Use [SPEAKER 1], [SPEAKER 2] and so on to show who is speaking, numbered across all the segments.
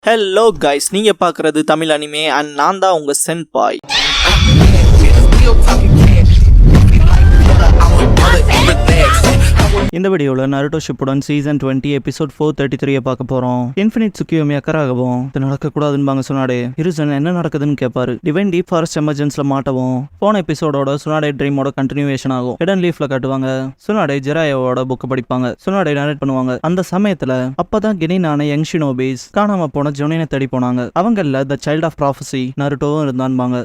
[SPEAKER 1] Hello guys, நீங்க பார்க்குறது Tamil anime and நான் தான் உங்க சென்பாய். இந்த வீடியோவில் நருட்டோ ஷிப்புடன் சீசன் 20 எபிசோட் 433 பார்க்க போறோம். இன்ஃபினிட் சுக்கியோமி அக்கறாகவும் இது நடக்கக்கூடாதுன்னு சொன்னாடே ஹிருசன் என்ன நடக்குதுன்னு கேட்பாரு. டிவைன் டீப் ஃபாரஸ்ட் எமர்ஜென்சில மாட்டவும் போன எபிசோடோட சுனாடே ட்ரீமோட கண்டினியூவேஷன் ஆகும். ஹிடன் லீஃப்ல காட்டுவாங்க. சுனாடே ஜெராயோட புக் படிப்பாங்க. சுனாடே நரேட் பண்ணுவாங்க. அந்த சமயத்துல அப்பதான் கெனினான யங் ஷினோபிஸ் காணாம போன ஜொனினை தேடி போனாங்க. அவங்கள த சைல்ட் ஆஃப் ப்ராஃபசி நருட்டோவும் இருந்தான்பாங்க.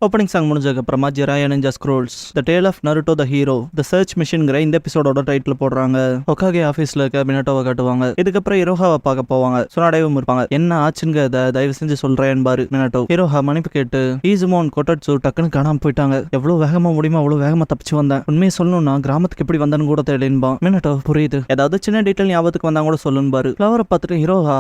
[SPEAKER 1] ஓப்பனிங் சாங் முடிஞ்சதுக்கு அப்புறமா Jiraiya ninja scrolls the tale of Naruto the hero the search மிஷன்ங்கிற இந்த எபிசோடோட டைட்டில் போடுறாங்க. ஒகாகே ஆஃபீஸ்ல இருக்க மினட்டோவை காட்டுவாங்க. இதுக்கப்புறம் இரோஹாவை பார்க்க போவாங்க. சுனாடேவும் இருப்பாங்க. என்ன ஆச்சுங்கிறத தயவு செஞ்சு சொல்றேன் பாரு மினட்டோ. இரோஹா மன்னிப்பு கேட்டு ஈசுமோன் கொட்டட்சு டக்குன்னு காணாம போயிட்டாங்க. எவ்வளவு வேகமா முடியுமோ அவ்வளவு வேகமா தப்பிச்சு வந்தேன். உண்மையை சொல்லணும்னா கிராமத்துக்கு எப்படி வந்தான்னு கூட தெரியலன்பா. மினட்டோ புரியுது, ஏதாவது சின்ன டீட்டெயில் ஞாபகத்துக்கு வந்தா கூட சொல்லுன்னு பாரு. ஃப்ளவரை பார்த்துட்டு ஹீரோஹா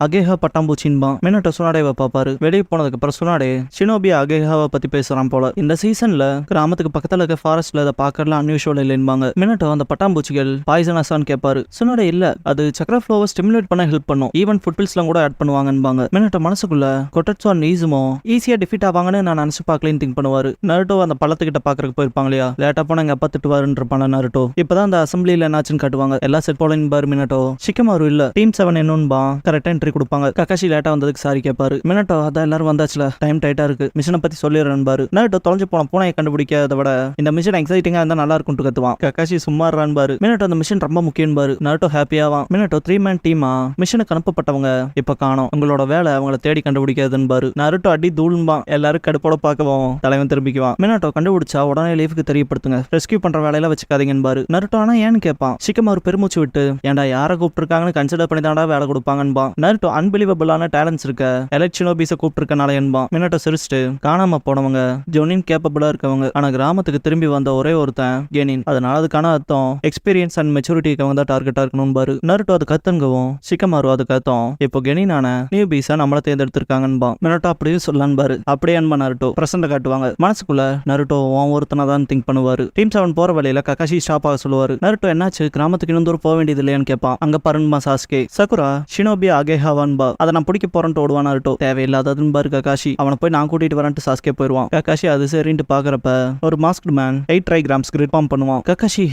[SPEAKER 1] அகேஹா பட்டாம்பூச்சின்பா. மினட்டோ சுனாடேவை பாப்பாரு. வெளியே போனதுக்கு அப்புறம் சுனாடே ஷினோபி அகேஹா பத்தி பேசுறான் போல. இந்த சீசன்ல கிராமத்துக்கு பக்கத்துல இருக்க ஃபாரஸ்ட்ல அதை பாக்கறலாம் அன்யூஷுவல் இல்லைன்பாங்க. மினட்டோ அந்த பட்டாம்பூச்சிகள் பாய்சனஸான்னு கேட்பாரு. சுனாடே இல்ல, அது சக்கர ஃப்ளோவை ஸ்டிமுலேட் பண்ண ஹெல்ப் பண்ணும். ஈவன் ஃபுட்பில்ஸ்லாம் கூட ஆட் பண்ணுவாங்கன்பாங்க. மினட்டோ மனசுக்குள்ள கொட்டட்சு அண்ட் ஈசுமோ ஈஸியா டிஃபீட் ஆவாங்கன்னு நான் நினைச்சு பார்க்கலன்னு திங்க் பண்ணுவாரு. நருட்டோ அந்த பள்ளத்துக்கிட்ட பாக்குறதுக்கு போயிருப்பாங்க இல்லையா, லேட்டா போனா எங்க அப்பா திட்டுவாருன்றப்பான நருட்டோ. இப்பதான் அந்த அசம்பிளில என்னாச்சுன்னு காட்டுவாங்க. எல்லாம் செட் போலன்பாரு மினட்டோ. ஷிக்கமாரு இல்ல, டீம் 7 என்னன்பா கரெக்டா என்ட்ரி கொடுப்பாங்க. ககாஷி லேட்டா வந்ததுக்கு சாரி கேட்பாரு. மினட்டோ அதான் எல்லாரும் வந்தாச்சுல, டைம் டைட்டா இருக்கு, மிஷனை பத்தி சொல்லிடுறேன் பாரு. நருட்டோ தொலைஞ்சு போன பூனையை கண்டுபிடிக்காத விட இந்த மிஷன் எக்ஸைட்டிங்கா இருந்தா நல்லா இருக்கும் கத்துவான். ககாஷி சும்மா பாரு. மினட்டோ அந்த மிஷன் ரொம்ப முக்கியம் பாரு. நருட்டோ ஹாப்பியாவான். மினட்டோ 3 மேன் டீமா மிஷனுக்கு அனுப்பப்பட்டவங்க இப்ப காணோம். உங்களோட வேலை அவங்கள தேடி கண்டுபிடிக்காதுன்னு பாரு. நருட்டோ அடி தூள்பான். எல்லாரும் கடுப்போட பார்க்கவும் தலைவன் திரும்பிக்குவான். மினட்டோ கண்டுபிடிச்சா உடனே லீஃப்க்கு தெரியப்படுத்துங்க, ரெஸ்கியூ பண்ற வேலையில வச்சுக்காதீங்கன்னு பாரு. நருட்டோ ஆனா ஏன்னு கேட்பான். ஷிக்கமாரு பெருமூச்சு விட்டு ஏன்டா யாரை கூப்பிட்டுருக்காங்கன்னு கன்சிடர் பண்ணி தாண்டா வேலை கொடுப்பாங்கன்பா. நருட்டோ அன்பிலீவபிளான டேலண்ட்ஸ் இருக்க எலக்ஷனோபீஸை கூப்பிட்டுருக்கனால என்பான். மினட்டோ சிரிச்சுட்டு காணாம போனவங்க ஜொனின் கேப்பபிளா இருக்கவங்க, ஆனா கிராமத்துக்கு திரும்பி வந்த ஒரே ஒருத்தன் கெனின். அதனால அதுக்கான அர்த்தம் எக்ஸ்பீரியன்ஸ் அண்ட் மெச்சூரிட்டிக்கு தான் டார்கெட்டா இருக்கணும் பாரு. நருட்டோ அது கத்துங்கவும் ஷிக்கமாரு அது கத்தம் இப்போ கெனினான நியூ பீஸா நம்மள தேர்ந்தெடுத்திருக்காங்கன்பா. மினட்டோ அப்படியே சொல்லலான்னு பாரு. அப்படியே அன்பா நருட்டோ பிரசன்ட காட்டுவாங்க. மனசுக்குள்ள நருட்டோ ஒருத்தனா தான் திங்க் பண்ணுவாரு. டீம் 7 போற வழியில ககாஷி ஸ்டாப் ஆக சொல்லுவாரு. நருட்டோ என்னாச்சு, கிராமத்துக்கு இன்னும் தூரம் போக வேண்டியது இல்லையான்னு கேட்பான். அங்க பாருன்பா சாஸ்கே. சகுரா ஷினோபி அகேஹாவான்பா. அதை நான் பிடிக்க போறேன்ட்டு ஓடுவான் நருட்டோ. தேவையில்லாததுன்னு பாரு ககாஷி. அவனை போய் நான் கூட்டிட்டு வரேன்ட்டு சாஸ்கே போயிருவான். ககாஷி அது சரின்ட்டு பாக்குறப்ப ஒரு மாஸ்க்டு மேன் 8 ட்ரைகிராம்ஸ் கிரிட் ஃபார்ம் பண்ணுவான். ககாஷி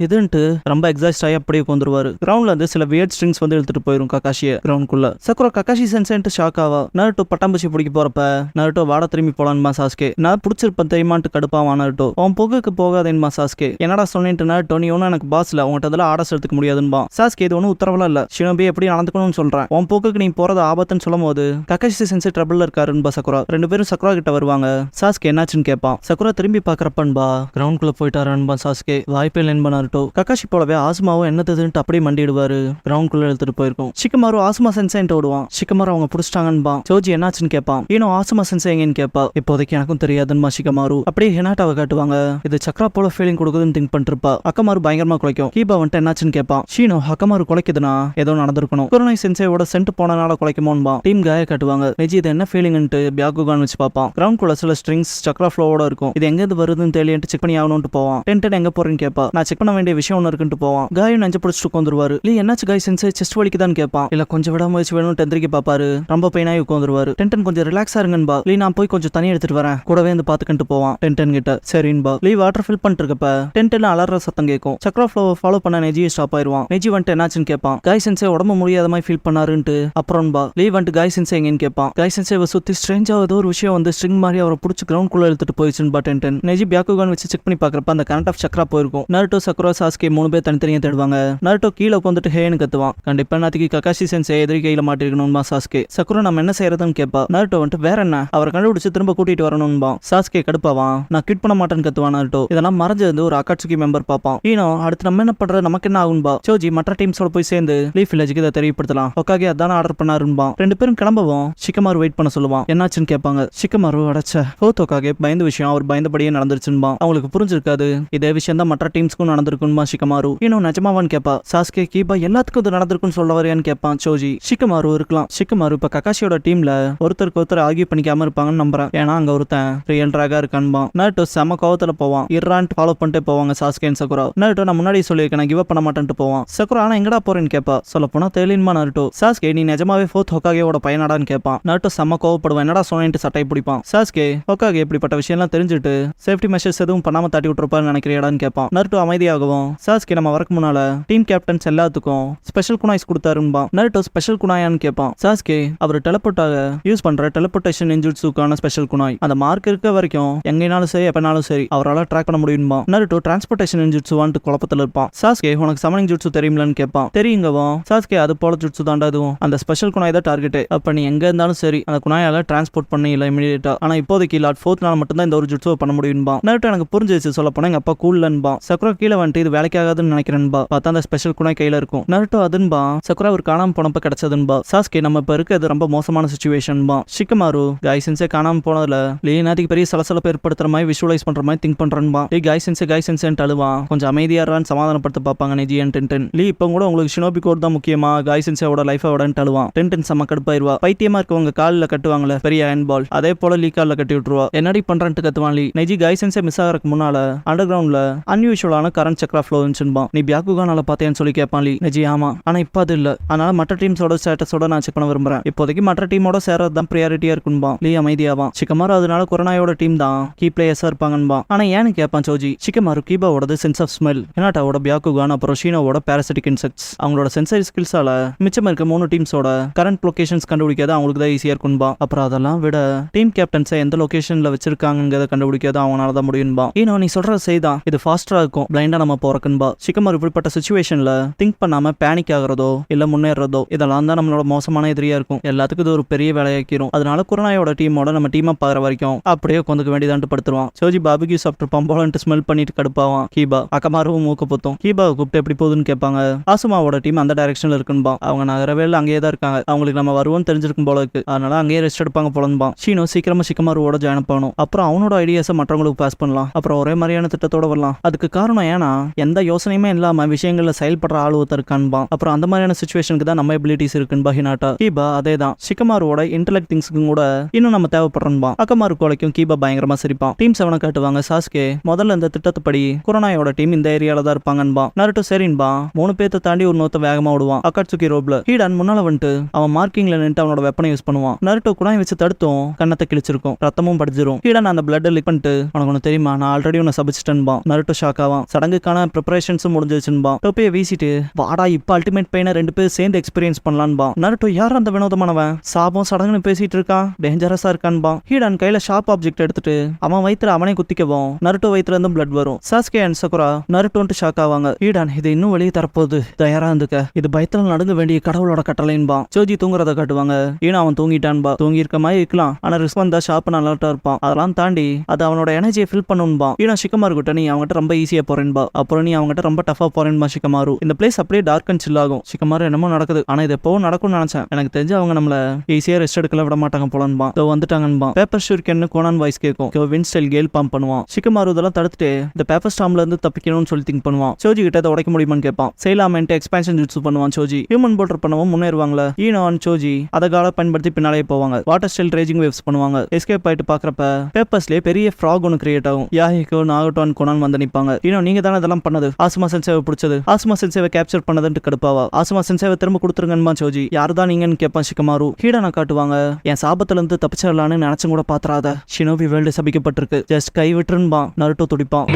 [SPEAKER 1] இதுன்ட்டு ரொம்ப எக்ஸாஸ்ட் ஆகி அப்படியே உட்காந்துருவாரு. கிரவுண்ட்ல இருந்து சில வியர்ட் ஸ்ட்ரிங்ஸ் வந்து இழுத்துட்டு போயிரும் ககாஷியை கிரவுண்ட்குள்ள. சக்குரா ககாஷி சென்சென்ட் ஷாக் ஆவா. நருட்டோ பட்டாம்பூச்சி பிடிக்க போறப்ப நருட்டோ வாட திரும்பி போலான்மா சாஸ்கே. நான் பிடிச்சிருப்பேன் தெரியுமான்ட்டு கடுப்பாவான் நருட்டோ. அவன் புகைக்கு போகாதேன்மா சாஸ்கே. என்னடா சொன்னேன்ட்டு நருட்டோ நீ ஒன்னும் எனக்கு பாஸ்ல உங்கள்கிட்ட அதெல்லாம் ஆர்டர்ஸ் எடுத்துக்க முடியாதுன்பா. சாஸ்கே இது ஒன்னும் உத்தரவுலாம் இல்ல, ஷினோபி எப்படி நடந்துக்கணும்னு சொல்றேன். உன் புகைக்கு நீ போறது ஆபத்துன்னு சொல்லும் போது ககாஷி சென்சென்ட் ட்ரபிள்ல இருக்காருன்பா சக்குரா. ரெண்டு பேரும் சக்குரா கிட்ட வருவாங்க. சாஸ்கே என்னாச்சுன்னு கேட்பான். சக்குரா திரும்பி பாக்குறப்பன்பா கிரவுண்ட்குள்ள போயிட்டாரன்பா சாஸ்கே. வாய்ப்பே இல்லைன்பா நருட்டோ. ககாஷி போலவே ஆசுமாவும் என்னதுன்ட்டு அப்படியே மண்டிடுவாரு. கிரவுண்ட்குள்ள எடுத்துட்டு போயிருக்கும். ஷிக்கமாரு ஆசுமா சென்சைன்ட்டு ஓடுவான். ஷிக்கமாரு அவங்க புடிச்சிட்டாங்கன்பா. ஜோஜி என்னாச்சுன்னு கேட்பான். இன்னும் ஆசுமா சென்சை எங்கன்னு கேட்பா. இப்போதைக்கு எனக்கும் தெரியாதுன்பா ஷிக்கமாரு. அப்படியே ஹெனாட்டாவை காட்டுவாங்க. இது சக்ரா போல ஃபீலிங் கொடுக்குதுன்னு திங்க் பண்ணிருப்பா. அக்கமாரு பயங்கரமா குலைக்கும். கீபா வந்துட்டு என்னாச்சுன்னு கேட்பான். ஷீனோ அக்கமாரு குலைக்குதுன்னா ஏதோ நடந்திருக்கணும். குரோனை சென்சையோட சென்ட் போனனால குலைக்குமோன்பா. டீம் காய காட்டுவாங்க. நெஜி இது என்ன ஃபீலிங்ன்ட்டு பியாகுகான் வச்சு பார்ப்பான். கிரவுண்ட்குள்ள சில ஸ்ட்ரிங்ஸ் சக்ரா ஃப்ளோவோட இருக்கும். இது எங்க வருதுன்னு தெரியலன்ட்டு செக் பண்ணி ஆகணும்னு போவான். டென்டன் எங்க போறேன்னு கேட்பா. நான் செக் பண்ண வேண்டிய விஷயம் ஒன்று இருக்குன்னு போவான். காயும் நெஞ்சு பிடிச்சிட்டு உட்காந்துருவாரு. லீ என்னாச்சு காய் சென்சை செஸ்ட் வலிக்குதான்னு கேட்பான். இல்ல கொஞ்சம் விட முயற்சி வேணும்னு டெந்திரிக்க பாப்பாரு. ரொம்ப பெயினாகி உட்காந்துருவாரு. டென்டன் கொஞ்சம் ரிலாக்ஸா இருங்கன்பா. லீ நான் போய் கொஞ்சம் தண்ணி எடுத்துட்டு வரேன், கூடவே வந்து பாத்துக்கிட்டு போவான். டென்டன் கிட்ட சரின்பா. லீ வாட்டர் ஃபில் பண்ணிட்டு இருக்கப்ப டென்டன் அலற சத்தம் கேட்கும். சக்ரா ஃப்ளோவை ஃபாலோ பண்ண நெஜியை ஸ்டாப் ஆயிருவான். நெஜி வந்துட்டு என்னாச்சுன்னு கேட்பான். காய் சென்சை உடம்பு முடியாத மாதிரி ஃபீல் பண்ணாருன்ட்டு அப்புறம்பா. லீ வந்துட்டு காய் சென்சை எங்கன்னு கேட்பான். காய் சென்சை சுத்தி ஸ்ட்ரேஞ்சா ஏதோ ஒரு விஷயம் வந்து ஸ்ட்ரிங் மாதிரி அவரை பிடிச்சி கிரவுண்ட் குள்ள எடுத்துட்டு போயிடுச்சுன்பா. டென்டன் நெஜி பியாகுகான் வச்சு செக் பண்ணி பாக்குறப்ப அந்த கரண்ட் ஆஃப் சக்ரா போயிருக்கும். நருட்டோ சக்குரா சாஸ்கே 3 பேர் தனித்தனியா தேடுவாங்க. நருட்டோ கீழே உட்காந்துட்டு ஹேன்னு கத்துவான். கண்டிப்பா நாளைக்கு ககாஷி சென்சை எதிரி கையில மாட்டிருக்கணும்பா சாஸ்கே. சக்குரா நம்ம என்ன செய்யறதுன்னு கேட்பா. நருட்டோ வந்துட்டு வேற என்ன அவரை கண்டுபிடிச்சு திரும்ப கூட்டிட்டு வரணும்பா. சாஸ்கே கடுப்பாவான். நான் கிட் பண்ண மாட்டேன்னு கத்துவான் நருட்டோ. இதெல்லாம் மறைஞ்சது ஒரு அகாட்சுகி மெம்பர் பாப்பான். ஈனோ அடுத்து நம்ம என்ன பண்றது, நமக்கு என்ன ஆகும்பா. சோஜி மற்ற டீம்ஸோட போய் சேர்ந்து லீஃப் வில்லேஜுக்கு இதை தெரியப்படுத்தலாம். ஒக்காகே அதான ஆர்டர் பண்ணாருன்பா. ரெண்டு பேரும் கிளம்பவும் ஷிக்கமாரு வெயிட் பண்ண சொல்லுவான். என்னாச்சுன்னு கேட்பாங்க. ஷிக்கமாரு அடைச்ச ஹோத்தோக்காக பயந்த விஷயம் அவர் பயந்தபடியே நடந்துருச்சுன்பா. அவங்களுக்கு புரிஞ்சிருக்காது இதே விஷயம் தான் மற்ற டீம்ஸ்க்கும் நடந்திருக்குமா ஷிகமாரு. இன்னும் நிஜமாவான்னு கேப்பா. சாஸ்கே கீபா எல்லாத்துக்கும் இது நடந்திருக்குன்னு சொல்ல வரையான்னு கேட்பான் சோஜி. ஷிகமாரு இருக்கலாம். ஷிகமாரு இப்ப ககாஷியோட டீம்ல ஒருத்தருக்கு ஒருத்தர் ஆகிய பண்ணிக்காம இருப்பாங்கன்னு நம்புறேன். ஏன்னா அங்க ஒருத்தன் ரியல் டிராகா இருக்கான்பா. நருட்டோ செம கோவத்துல போவான். இறான்ட்டு ஃபாலோ பண்ணிட்டு போவாங்க சாஸ்கே அண்ட் சகுரா. நருட்டோ நான் முன்னாடி சொல்லியிருக்கேன் நான் கிவ் அப் பண்ண மாட்டேன்ட்டு போவான். சகுரா ஆனா எங்கடா போறேன்னு கேப்பா. சொல்ல போனா தெரியலமா நருட்டோ. சாஸ்கே நீ நிஜமாவே ஃபோர்த் ஹோக்காகேவோட பையனாடான்னு கேட்பான். நருட்டோ செம கோவப்படுவான். என்னடா சொன்னேன்ட்டு சட்டை பிடிப்பான். சாஸ்கே ஹோக்காகே இப்படிப்பட்ட விஷயம்லாம் தெரிஞ்சுட்டு சேஃப்டி மெஷர்ஸ் எதுவும் பண்ணாம தட்டி விட்டுருப்பான்னு நினைக்கிறியாடான்னு கேட்பான். நருட்டோ அமைதியாகவும் சாஸ்கே நம்ம வரக்கு முன்னால டீம் கேப்டன்ஸ் எல்லாத்துக்கும் ஸ்பெஷல் குனாய்ஸ் கொடுத்தாருன்பா. நருட்டோ ஸ்பெஷல் குனாயான்னு கேட்பான். சாஸ்கே அவர் டெலபோர்ட்டாக யூஸ் பண்ற டெலபோர்டேஷன் இன்ஜுட்ஸுக்கான ஸ்பெஷல் குனாய். அந்த மார்க் இருக்க வரைக்கும் எங்கனாலும் சரி எப்பனாலும் சரி அவரால் ட்ராக் பண்ண முடியுமா. நருட்டோ டிரான்ஸ்போர்டேஷன் இன்ஜுட்ஸுவான்ட்டு குழப்பத்தில் இருப்பான். சாஸ்கே உனக்கு சமனிங் ஜுட்ஸு தெரியும்லன்னு கேட்பான். தெரியுங்கவும். சாஸ்கே அது போல ஜுட்ஸு தாண்டா அதுவும் அந்த ஸ்பெஷல் குனாய் தான் டார்கெட். அப்ப நீ எங்க இருந்தாலும் சரி அந்த குனாயால டிரான்ஸ்போர்ட் பண்ணி இல்லை இமீடியட்டா. ஆனா இப்போதைக்கு லாட் ஃபோர்த் நாள் மட்டும் தான் இந்த ஒரு ஜுட்ஸுவை பண்ண முடியும்பா. நருட்டோ எனக்கு புரிஞ்சிச்சு. சொல்ல போனா எங்க அப்பா கூல்லன்பா. சக்குரா கீழே வந்துட்டு இது வேலைக்கு ஆகாதுன்னு நினைக்கிறேன்பா. பார்த்தா அந்த ஸ்பெஷல் குனாய் கையில இருக்கும். நருட்டோ அதுன்பா. சக்குரா ஒரு காணாம போனப்ப கிடைச்சதுன்பா. சாஸ்கே நம்ம இப்ப இருக்கிறது ரொம்ப மோசமான சிச்சுவேஷன்பா. ஷிகமாரு கைசென்ஸே காணாம போனதுல லேனாதிக்கு பெரிய சலசலப்பு ஏற்படுத்துற மாதிரி விஷுவலைஸ் பண்ற மாதிரி திங்க் பண்றேன்பா. கைசென்ஸ் அழுவான். கொஞ்சம் அமைதியாரான்னு சமாதானப்படுத்த பாப்பாங்க நிஜி அண்ட் டென்டன். லீ இப்போ கூட உங்களுக்கு ஷினோபி கோட் தான் முக்கியமா கைசென்ஸோட லைஃபோடன்ட்டு அழுவான். டென்டன் செம்ம கடுப்பாயிருவா. பைத்தியமா இருக்கவங்க காலில் கட்டுவாங்களே பெரிய அயன் பால் அதே போல லீ காலில் கட்டி விட்டுருவா. என்னடி பண்றேன்ட்டு கத்துவான் லீ. நெஜி கைசென்ஸே மிஸ் ஆகிறதுக்கு முன்னால அண்டர் கிரவுண்ட்ல அன்யூஷுவலான கரண்ட் சக்ரா ஃப்ளோ இருந்துச்சுன்பா. நீ பியாக்குகானால பார்த்தேன்னு சொல்லி கேட்பான் லீ. நெஜி ஆமா ஆனா இப்போ அது இல்ல. அதனால மற்ற டீம்ஸோட ஸ்டேட்டஸோட நான் செக் பண்ண விரும்புறேன். இப்போதைக்கு மற்ற டீமோட சேரது தான் ப்ரியாரிட்டியா இருக்குன்பா. லீ அமைதியாவான். ஷிகமாரு அதனால கொரோனாயோட டீம் தான் கீ பிளேயர்ஸா இருப்பாங்கன்பா. ஆனா ஏன்னு கேட்பான் சோஜி. ஷிகமாரு கீபாவோட சென்ஸ் ஆஃப் ஸ்மெல், ஹினாட்டாவோட பியாக்குகான் அப்புறம் ஷீனோவோட பாராசிட்டிக் இன்செக்ட்ஸ் அவங்களோட சென்சரி ஸ்கில்ஸால மிச்சம் இருக்க 3 டீம்ஸோட கரண்ட் லொகேஷன்ஸ் கண்டுபிடிக்காத அவங்களுக்கு தான் ஈஸியா இருக்குன்பா. அப்புறம் அதெல்லாம் விட டீம் கேப்டன்ஸை எந்த லொகேஷன்ல வச்சிருக்காங்கிறத கண்டுபிடிக்காத அவனால தான் முடியும்பா. ஏன்னா நீ சொல்ற செய்தான் இது ஃபாஸ்டரா இருக்கும் பிளைண்டா நம்ம போறக்குன்பா. ஷிகமாரு இப்படிப்பட்ட சிச்சுவேஷன்ல திங்க் பண்ணாம பேனிக் ஆகுறதோ இல்ல முன்னேறதோ இதெல்லாம் தான் நம்மளோட மோசமான எதிரியா இருக்கும். எல்லாத்துக்கும் இது ஒரு பெரிய வேலையாக்கிரும். அதனால கொரோனாயோட டீமோட நம்ம டீமா பாக்குற வரைக்கும் அப்படியே கொஞ்சம் வேண்டியதான்ட்டு படுத்துருவான். சோஜி பாபிக்யூ சாப்பிட்டு பம்போலன்ட்டு ஸ்மெல் பண்ணிட்டு கடுப்பாவான். கீபா அக்கமாரும் மூக்க பொத்தும். கீபாவை கூப்பிட்டு எப்படி போகுதுன்னு கேட்பாங்க. ஆசுமாவோட டீம் அந்த டைரக்ஷன்ல இருக்குன்பா. அவங்க நகரவே அங்கேயே தான் இருக்காங்க. அவங்களுக்கு நம்ம வருவோம்னு தெரிஞ்சிருக்கும் போல இருக்கு. அதனால அங்கேயே ரெஸ்ட் எடுப்பாங்க போலன்பா. ஷீனோ சீக்கிரமா ஷிகமாருவோட ஜாயின் பண்ணணும். அப்புறம் அவனோட ஐடியாஸை மற்றவங்களுக்கு பாஸ் பண்ணலாம். அப்புறம் ஒரே மாதிரியான திட்டத்தோட வரலாம். அதுக்கு காரணம் ஏன்னா எந்த யோசனையுமே இல்லாம விஷயங்கள்ல செயல்படுற ஆள் ஒருத்தர் இருக்கான்பா. அப்புறம் அந்த மாதிரியான சிச்சுவேஷனுக்கு தான் நம்ம எபிலிட்டிஸ் இருக்குன்பா ஹினாட்டா. கீபா அதே தான். ஷிகமாருவோட இன்டெலெக்ட் திங்ஸ்க்கும் கூட இன்னும் நம்ம தேவைப்படுறோம்பா. அக்கமாரு கோலைக்கும் கீபா பயங்கரமா சிரிப்பான். டீம் 7 காட்டுவாங்க. சாஸ்கே முதல்ல இந்த திட்டத்துப்படி கொரோனாயோட டீம் இந்த ஏரியால தான் இருப்பாங்கன்பா. நருட்டோ சரின்பா 3 பேத்தை தாண்டி ஒரு நோத்த வேகமா விடுவான். அக்காட்சுகி ரோப்ல ஹீடான் முன்னால வந்துட்டு அவன் மார்க்கிங்ல நின்று அவனோட வெப்பனை யூஸ் பண்ணுவான். நருட்டோ குனாய் வச்சு தடுத்தும் கண்ணத்தை கிழிச்சிருக்கும். ரத்தமும் படிச்சிரும். ஹீடான் அந்த பிளட் லிக் பண்ணிட்டு உனக்கு ஒன்று தெரியுமா நான் ஆல்ரெடி உன்னை சபிச்சிட்டேன்பா. நருட்டோ ஷாக் ஆவான். சடங்குக்கான ப்ரிப்பரேஷன்ஸும் முடிஞ்சிருச்சுன்பா. டோப்பியை வீசிட்டு வாடா இப்ப அல்டிமேட் பெயினை 2 பேர் சேர்ந்து எக்ஸ்பீரியன்ஸ் பண்ணலான்பா. நருட்டோ யார் அந்த வினோதமானவன் சாபம் சடங்குன்னு பேசிட்டு இருக்கான் டேஞ்சரஸா இருக்கான்பா. ஹீடான் கையில ஷார்ப் ஆப்ஜெக்ட் எடுத்துட்டு அவன் வயிற்றுல அவனே குத்திக்கவும் நருட்டோ வயிற்றுல இருந்து பிளட் வரும். சாஸ்கே அண்ட் சகுரா நருட்டோன்ட்டு ஷாக் ஆவாங்க. ஹீடான் இது இன்னும் வெளியே தரப்போகுது தயாரா இருந்துக்க. இது பயத்துல நடந்து வேண்டிய கடவுளோட கட்டளைன்பா. சோஜி தூங்குறத காட்டுவாங்க. ஏன்னா அவன் தூங்கிட்டான்பா. தூங்கி இருக்க மாதிரி இருக்கலாம் ஆனா ரிஸ்க் வந்தா ஷார்ப் அலர்ட்டா இருப்பான். அதெல்லாம் தாண்டி அது அவனோட எனர்ஜியை ஃபில் பண்ணும்பா. ஏன்னா ஷிகமாரு கிட்ட நீ அவங்ககிட்ட ரொம்ப ஈஸியா போறேன்பா. அப்புறம் நீ அவங்ககிட்ட ரொம்ப டஃபா போறேன்பா. ஷிகமாரு இந்த பிளேஸ் அப்படியே டார்க் அண்ட் சில் ஆகும். ஷிகமாரு என்னமோ நடக்குது ஆனா இது எப்பவும் நடக்கும்னு நினைச்சேன். எனக்கு தெரிஞ்சு அவங்க நம்மள ஈஸியா ரெஸ்ட் எடுக்கல விட மாட்டாங்க போலன்பா. வந்துட்டாங்கன்பா. பேப்பர் ஷூர்கன்னு கோனான் வாய்ஸ் கேட்கும். வின் ஸ்டைல் கேல் பம்ப் பண்ணுவான். ஷிகமாரு இதெல்லாம் தடுத்துட்டு இந்த பேப்பர் ஸ்டாம்ல இருந்து தப்பிக்கணும்னு சொல்லி திங்க் பண்ணுவான். சோஜி கிட்ட அதை உடைக்க முடியுமான்னு கேட்பான். செய்யலாமேன்ட்டு எக்ஸ்பான்ஷன் ஜுட்ஸு பண்ணுவான். சோஜி ஹியூமன் போல்டர் பண்ணவும் முன்னேறுவாங்களா. ஈனோ அண்ட் சோஜி அதை கால பயன்படுத்தி பின்னாலே போவாங்க. வாட்டர் ஸ்டைல் ரேஜிங் வேவ்ஸ் பண்ணுவாங்க. எஸ்கேப் ஆயிட்டு பாக்குறப்ப பேப்பர்ஸ்லயே பெரிய ஃப்ராக் ஒன்று கிரியேட் ஆகும். யாஹிகோ நாகட்டோன் கோனான் வந்து நிப்பாங்க. ஈனோ நீங்க தானே இதெல்லாம் பண்ணது. ஆசுமா சென்சேவை பிடிச்சது. ஆசுமா சென்சேவை கேப்சர் பண்ணதுன்னு கடுப்பாவா. ஆசுமா சென்சேவை திரும்ப கொடுத்துருங்கன்னு சோஜி. யாருதான் நீங்கன்னு கேட்பான் ஷிகமாரு. ஹீடானா காட்டுவாங்க. என் சாபத்துல இருந்து தப்பிச்சிடலான்னு நினைச்சும் கூட பாத்துறாத. ஷினோபி வேர்ல்டு சபிக்கப்பட்டிருக்கு. ஜஸ்ட் கை விட்டுருன்பா. நருட்டோ துடிப்பான்.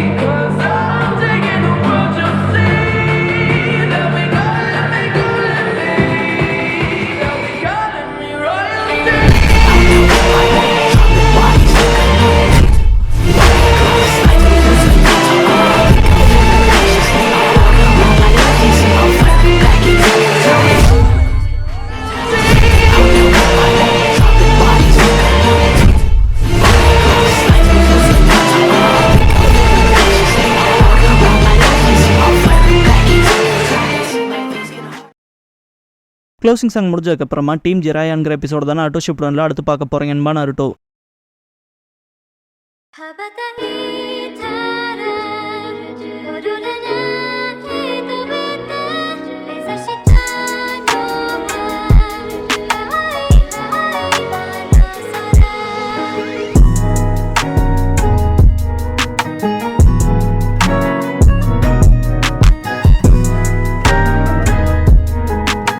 [SPEAKER 1] க்ளோசிங் சாங் முடிஞ்சதுக்கு அப்புறமா டீம் ஜிராயாங்கிற எபிசோட தான் நருட்டோ ஷிப்டன்ல அடுத்து பார்க்க போறீங்கன்னு நருட்டோ.
[SPEAKER 2] 羽ばたいたら踊らない